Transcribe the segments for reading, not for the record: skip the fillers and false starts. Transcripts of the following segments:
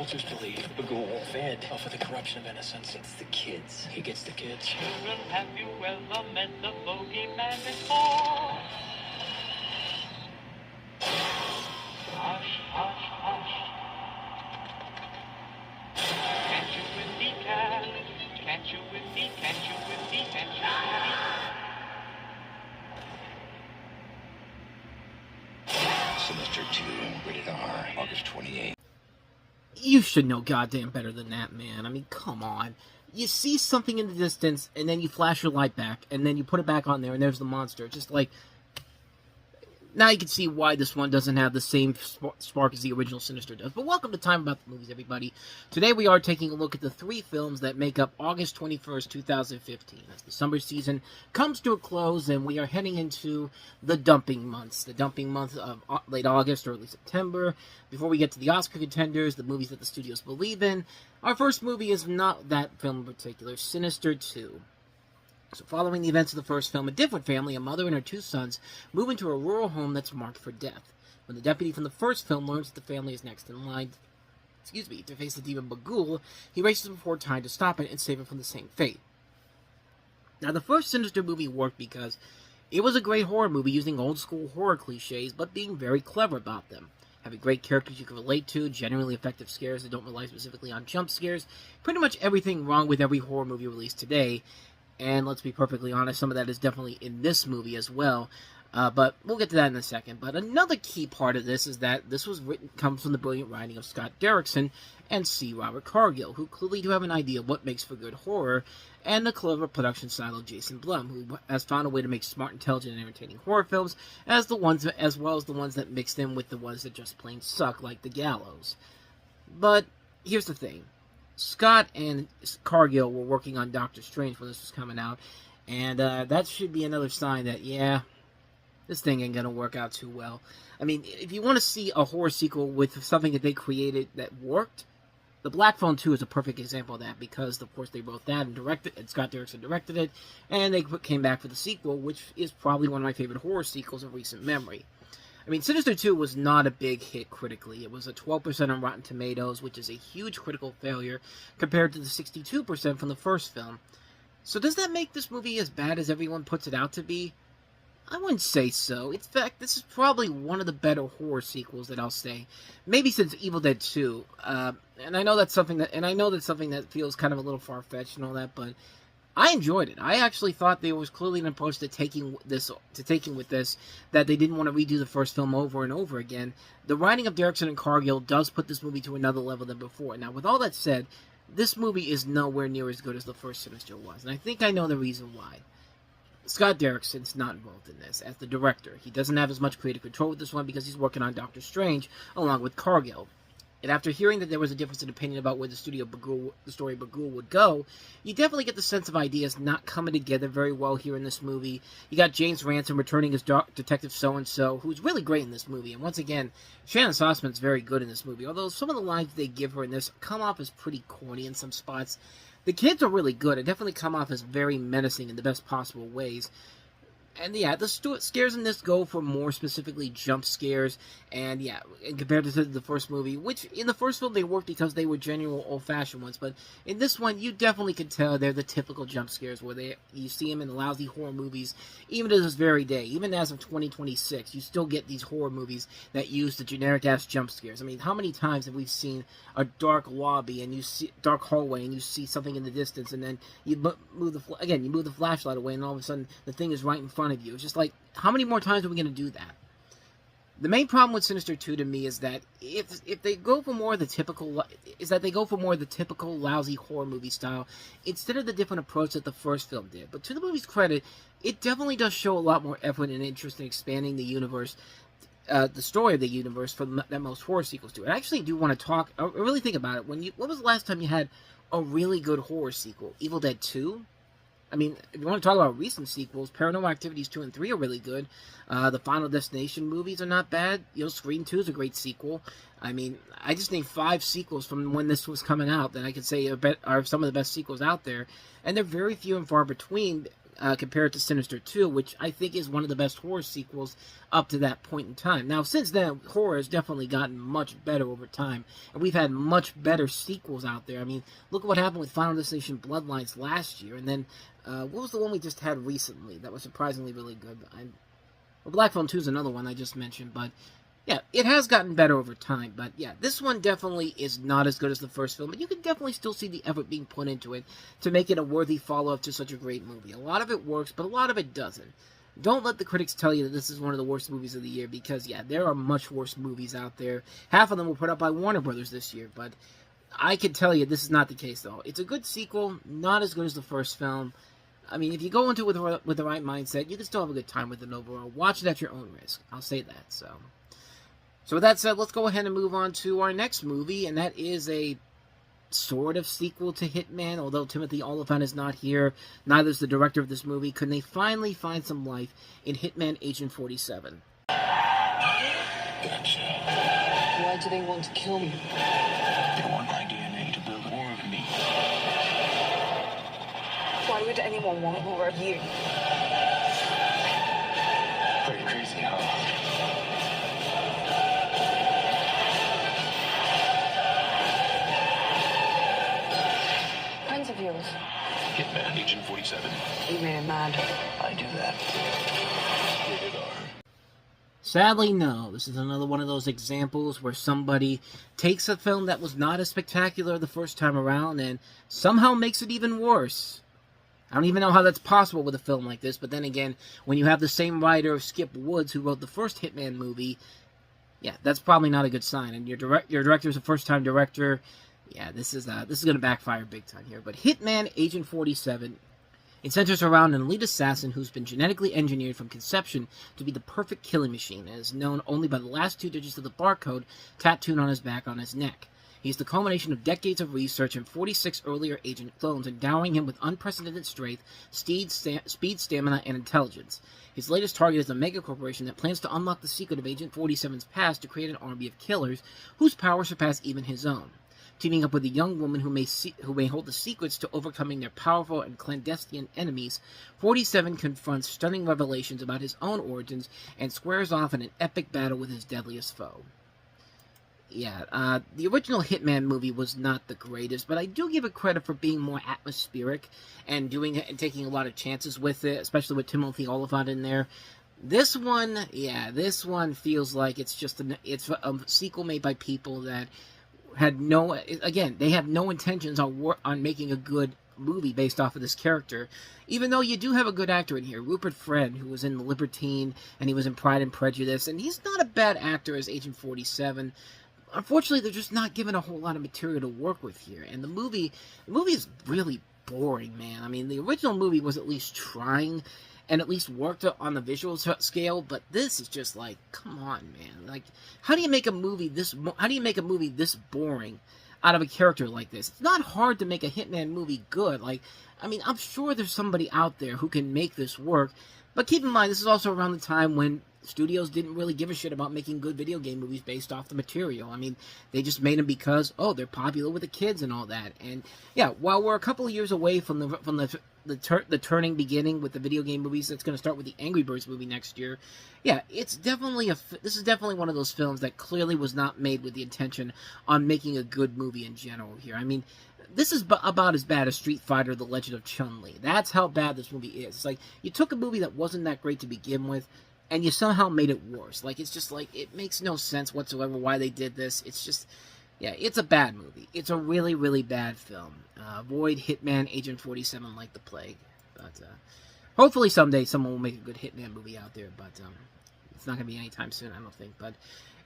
cultures believe Bagul will fed off of the corruption of innocence. It's the kids. He gets the kids. Children, have you ever met the bogeyman before? Hush, hush, hush. Can't you with me, cat? Can't you with me? Can't you with me? Can't you with me? Sinister 2, rated R, August 28th. You should know goddamn better than that, man. I mean, come on. You see something in the distance, and then you flash your light back, and then you put it back on there, and there's the monster. Just like... Now you can see why this one doesn't have the same spark as the original Sinister does. But welcome to Time About the Movies, everybody. Today we are taking a look at the 3 films that make up August 21st, 2015. As the summer season comes to a close, and we are heading into the dumping months. The dumping month of late August, early September. Before we get to the Oscar contenders, the movies that the studios believe in, our first movie is not that film in particular, Sinister 2. So following the events of the first film, a different family, a mother and her 2 sons, move into a rural home that's marked for death. When the deputy from the first film learns that the family is next in line, to face the demon Bagul, he races before time to stop it and save it from the same fate. Now, the first Sinister movie worked because it was a great horror movie using old-school horror cliches, but being very clever about them. Having great characters you can relate to, genuinely effective scares that don't rely specifically on jump scares, pretty much everything wrong with every horror movie released today. And let's be perfectly honest, some of that is definitely in this movie as well. But we'll get to that in a second. But another key part of this is that this comes from the brilliant writing of Scott Derrickson and C. Robert Cargill, who clearly do have an idea of what makes for good horror, and the clever production style of Jason Blum, who has found a way to make smart, intelligent, and entertaining horror films, as well as the ones that mix them with the ones that just plain suck, like The Gallows. But here's the thing. Scott and Cargill were working on Doctor Strange when this was coming out, and that should be another sign that, yeah, this thing ain't gonna work out too well. I mean, if you want to see a horror sequel with something that they created that worked, The Black Phone 2 is a perfect example of that, because, of course, they wrote that and directed it, and Scott Derrickson directed it, and they came back for the sequel, which is probably one of my favorite horror sequels of recent memory. I mean, Sinister 2 was not a big hit critically. It was a 12% on Rotten Tomatoes, which is a huge critical failure compared to the 62% from the first film. So does that make this movie as bad as everyone puts it out to be? I wouldn't say so. In fact, this is probably one of the better horror sequels that I'll say. Maybe since Evil Dead 2. And I know that's something that feels kind of a little far-fetched and all that, but I enjoyed it. I actually thought there was clearly an approach to taking with this, that they didn't want to redo the first film over and over again. The writing of Derrickson and Cargill does put this movie to another level than before. Now, with all that said, this movie is nowhere near as good as the first Sinister was, and I think I know the reason why. Scott Derrickson's not involved in this as the director. He doesn't have as much creative control with this one because he's working on Doctor Strange along with Cargill. And after hearing that there was a difference in opinion about where the story of Bagul would go, you definitely get the sense of ideas not coming together very well here in this movie. You got James Ransom returning as Detective So-and-so, who's really great in this movie. And once again, Shannon Sossman's very good in this movie, although some of the lines they give her in this come off as pretty corny in some spots. The kids are really good and definitely come off as very menacing in the best possible ways. And yeah, the scares in this go for more specifically jump scares, and yeah, compared to the first movie, which in the first film they worked because they were genuine old-fashioned ones, but in this one you definitely can tell they're the typical jump scares where you see them in the lousy horror movies, even to this very day, even as of 2026, you still get these horror movies that use the generic-ass jump scares. I mean, how many times have we seen a dark lobby and you see dark hallway and you see something in the distance, and then you move the flashlight away, and all of a sudden the thing is right in front of you. It's just like, how many more times are we going to do that? The main problem with Sinister 2 to me is that if they go for more of the typical lousy horror movie style instead of the different approach that the first film did. But to the movie's credit, it definitely does show a lot more effort and interest in expanding the universe, the story of the universe that most horror sequels do. I actually do want to really think about it. When was the last time you had a really good horror sequel? Evil Dead 2? I mean, if you want to talk about recent sequels, Paranormal Activities 2 and 3 are really good. The Final Destination movies are not bad. Scream 2 is a great sequel. I mean, I just named 5 sequels from when this was coming out that I could say are some of the best sequels out there. And they're very few and far between compared to Sinister 2, which I think is one of the best horror sequels up to that point in time. Now, since then, horror has definitely gotten much better over time, and we've had much better sequels out there. I mean, look at what happened with Final Destination Bloodlines last year, and then, what was the one we just had recently that was surprisingly really good? Well, Black Phone 2 is another one I just mentioned, but yeah, it has gotten better over time, but yeah, this one definitely is not as good as the first film, but you can definitely still see the effort being put into it to make it a worthy follow-up to such a great movie. A lot of it works, but a lot of it doesn't. Don't let the critics tell you that this is one of the worst movies of the year, because yeah, there are much worse movies out there. Half of them were put up by Warner Brothers this year, but I can tell you this is not the case, though. It's a good sequel, not as good as the first film. I mean, if you go into it with the right mindset, you can still have a good time with it overall. Watch it at your own risk. I'll say that, So with that said, let's go ahead and move on to our next movie, and that is a sort of sequel to Hitman, although Timothy Olyphant is not here. Neither is the director of this movie. Could they finally find some life in Hitman Agent 47? Gotcha. Why do they want to kill me? They want my DNA to build more of me. Why would anyone want more of you? Pretty crazy, huh? Friends of yours. Hitman Agent 47. You made him mad. I do that. Rated R. Sadly, no. This is another one of those examples where somebody takes a film that was not as spectacular the first time around and somehow makes it even worse. I don't even know how that's possible with a film like this, but then again, when you have the same writer of Skip Woods who wrote the first Hitman movie, yeah, that's probably not a good sign. And your director is a first-time director. Yeah, this is going to backfire big time here. But Hitman Agent 47, it centers around an elite assassin who's been genetically engineered from conception to be the perfect killing machine, and is known only by the last 2 digits of the barcode tattooed on his back on his neck. He's the culmination of decades of research and 46 earlier agent clones, endowing him with unprecedented strength, speed, stamina, and intelligence. His latest target is a mega corporation that plans to unlock the secret of Agent 47's past to create an army of killers whose powers surpass even his own. Teaming up with a young woman who may hold the secrets to overcoming their powerful and clandestine enemies, 47 confronts stunning revelations about his own origins and squares off in an epic battle with his deadliest foe. Yeah, the original Hitman movie was not the greatest, but I do give it credit for being more atmospheric and doing it and taking a lot of chances with it, especially with Timothy Olyphant in there. This one feels like it's a sequel made by people that had they have no intentions on making a good movie based off of this character, even though you do have a good actor in here, Rupert Friend, who was in The Libertine, and he was in Pride and Prejudice, and he's not a bad actor as Agent 47. Unfortunately, they're just not given a whole lot of material to work with here, and the movie is really boring, man. I mean, the original movie was at least trying, and at least worked on the visual scale, but this is just like, come on, man. Like, how do you make a movie this boring out of a character like this? It's not hard to make a Hitman movie good. Like, I mean, I'm sure there's somebody out there who can make this work, but keep in mind, this is also around the time when studios didn't really give a shit about making good video game movies based off the material. I mean, they just made them because, oh, they're popular with the kids and all that. And yeah, while we're a couple of years away from the turning beginning with the video game movies that's going to start with the Angry Birds movie next year, yeah, this is definitely one of those films that clearly was not made with the intention on making a good movie in general here. I mean, this is about as bad as Street Fighter: The Legend of Chun-Li. That's how bad this movie is. It's like, you took a movie that wasn't that great to begin with, and you somehow made it worse. Like, it's just like, it makes no sense whatsoever why they did this. It's just, yeah, it's a bad movie. It's a really, really bad film. Avoid Hitman Agent 47 like the plague. But hopefully someday someone will make a good Hitman movie out there, but it's not going to be anytime soon, I don't think. But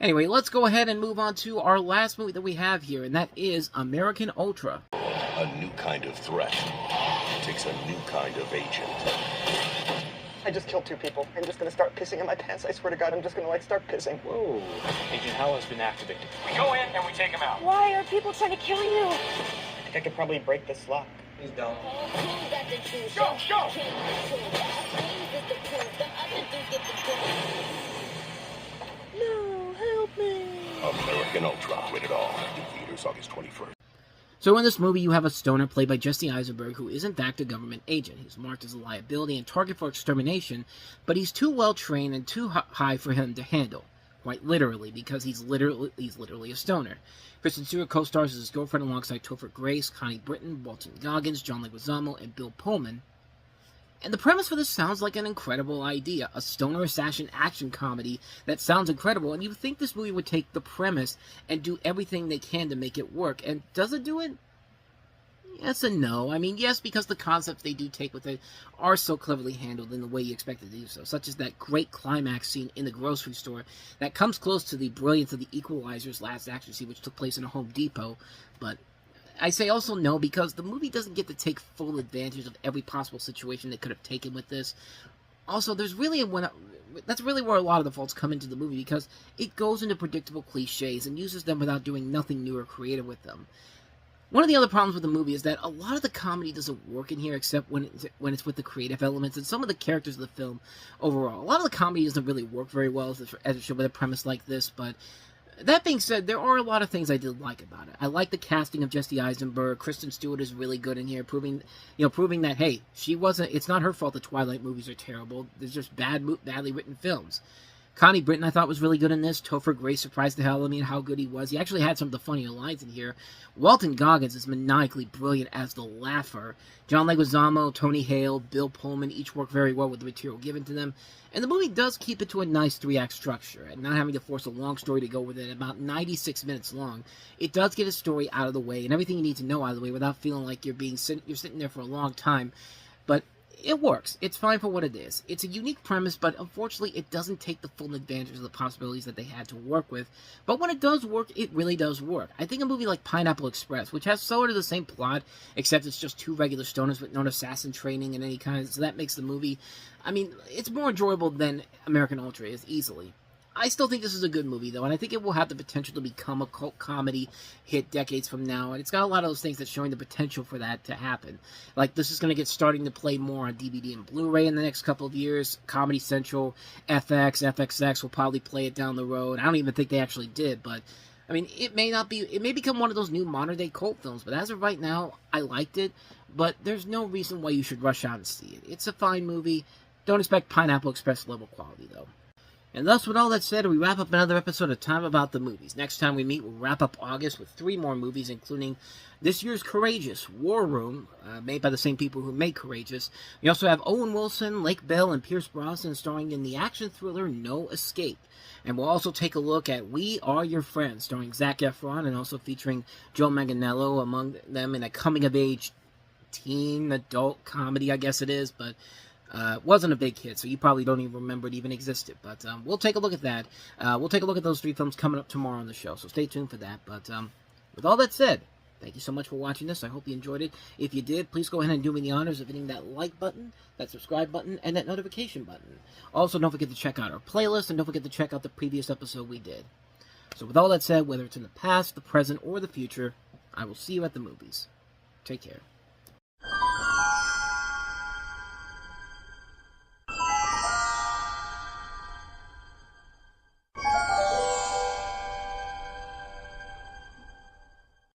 anyway, let's go ahead and move on to our last movie that we have here, and that is American Ultra. A new kind of threat. It takes a new kind of agent. I just killed 2 people. I'm just gonna start pissing in my pants. I swear to God, I'm just gonna, start pissing. Whoa. Agent Howell has been activated. We go in and we take him out. Why are people trying to kill you? I think I could probably break this lock. He's down. Go, go! No, help me. American Ultra. Rated R. In theaters August 21st. So in this movie, you have a stoner played by Jesse Eisenberg, who is in fact a government agent. He's marked as a liability and target for extermination, but he's too well trained and too high for him to handle. Quite literally, because he's literally a stoner. Kristen Stewart co-stars as his girlfriend alongside Topher Grace, Connie Britton, Walton Goggins, John Leguizamo, and Bill Pullman. And the premise for this sounds like an incredible idea. A stoner assassin action comedy that sounds incredible, and you think this movie would take the premise and do everything they can to make it work. And does it do it? Yes and no. I mean, yes, because the concepts they do take with it are so cleverly handled in the way you expect it to do so, such as that great climax scene in the grocery store that comes close to the brilliance of The Equalizer's last action scene, which took place in a Home Depot. But I say also no, because the movie doesn't get to take full advantage of every possible situation they could have taken with this. Also, that's really where a lot of the faults come into the movie, because it goes into predictable cliches and uses them without doing nothing new or creative with them. One of the other problems with the movie is that a lot of the comedy doesn't work in here, except when it's with the creative elements and some of the characters of the film overall. A lot of the comedy doesn't really work very well as it should with a premise like this, but that being said, there are a lot of things I did like about it. I like the casting of Jesse Eisenberg. Kristen Stewart is really good in here, proving that, hey, it's not her fault the Twilight movies are terrible. They're just badly written films. Connie Britton, I thought, was really good in this. Topher Grace surprised the hell out of me at how good he was. He actually had some of the funnier lines in here. Walton Goggins is maniacally brilliant as the laugher. John Leguizamo, Tony Hale, Bill Pullman each work very well with the material given to them. And the movie does keep it to a nice 3-act structure, and not having to force a long story to go with it, about 96 minutes long. It does get a story out of the way, and everything you need to know out of the way without feeling like you're sitting there for a long time. But it works. It's fine for what it is. It's a unique premise, but unfortunately it doesn't take the full advantage of the possibilities that they had to work with. But when it does work, it really does work. I think a movie like Pineapple Express, which has sort of the same plot, except it's just two regular stoners with no assassin training and any kind, so that makes the movie, I mean, it's more enjoyable than American Ultra is, easily. I still think this is a good movie, though, and I think it will have the potential to become a cult comedy hit decades from now, and it's got a lot of those things that's showing the potential for that to happen. Like, this is going to get starting to play more on DVD and Blu-ray in the next couple of years. Comedy Central, FX, FXX will probably play it down the road. I don't even think they actually did, but I mean, it may become one of those new modern-day cult films, but as of right now, I liked it, but there's no reason why you should rush out and see it. It's a fine movie. Don't expect Pineapple Express level quality, though. And thus, with all that said, we wrap up another episode of Time About the Movies. Next time we meet, we'll wrap up August with 3 more movies, including this year's Courageous, War Room, made by the same people who made Courageous. We also have Owen Wilson, Lake Bell, and Pierce Brosnan starring in the action thriller No Escape. And we'll also take a look at We Are Your Friends, starring Zac Efron, and also featuring Joe Manganiello among them in a coming-of-age teen adult comedy, I guess it is, but wasn't a big hit, so you probably don't even remember it even existed. But we'll take a look at that. We'll take a look at those 3 films coming up tomorrow on the show, so stay tuned for that. But with all that said, thank you so much for watching this. I hope you enjoyed it. If you did, please go ahead and do me the honors of hitting that like button, that subscribe button, and that notification button. Also, don't forget to check out our playlist, and don't forget to check out the previous episode we did. So with all that said, whether it's in the past, the present, or the future, I will see you at the movies. Take care.